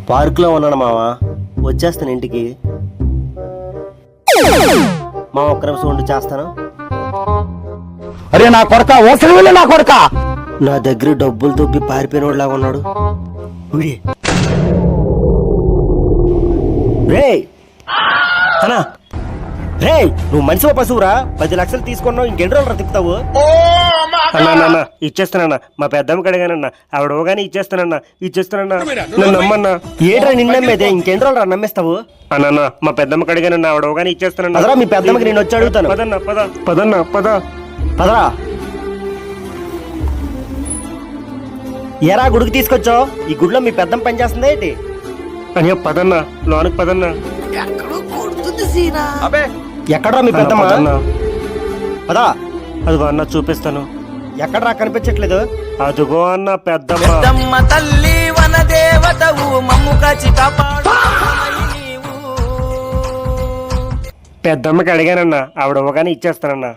పార్కులో ఉన్నాను మామ, వచ్చేస్తాను ఇంటికి. మా ఒక్క నిమిషం ఉండి చేస్తాను. అరే నా కొడక, ఓసలి వెళ్ళి నా కొడక. నా దగ్గర డబ్బులు దొబ్బి పారిపోయినోడులాగా ఉన్నాడు. రేయ్ అన్నా, రేయ్ నువ్వు మనిషి పశువురా? 10 లక్షలు తీసుకున్నావు, ఇంకెన్ని రోజులు తిప్పుతావు? అన్నా ఇచ్చేస్తానన్నా, మా పెద్దమ్మకి అడిగానన్నా, ఆవిడ ఓగానే ఇచ్చేస్తానన్నా. నన్ను నమ్మన్నా. ఏట్రా నిన్నమ్మేదే, ఇంకెన్ని రోజులు రా నమ్మేస్తావు? అన్నా మా పెద్దమ్మకి అడిగానన్నా, ఆవిడ ఓగానే ఇచ్చేస్తానన్నా. అదరా మీ పెద్దమ్మకి నేను వచ్చి అడుగుతాను. పదరా. ఏరా గుడికి తీసుకొచ్చావు? ఈ గుడిలో మీ పెద్దమ్మ పని చేస్తుందా ఏంటి? అయ్యో పదన్నా, లోనికి పదన్నా. ఎక్కడ్రా మీ పెద్దమ్మ? పదా. అదిగో అన్న చూపిస్తాను. ఎక్కడ్రా కనిపించట్లేదు? అదిగో అన్న పెద్దమ్మ తల్లి వన దేవతవు మమ్ము కాచి కాపాడు. పెద్దమ్మకి అడిగానన్నా, ఆవిడ ఒకగానే ఇచ్చేస్తానన్నా.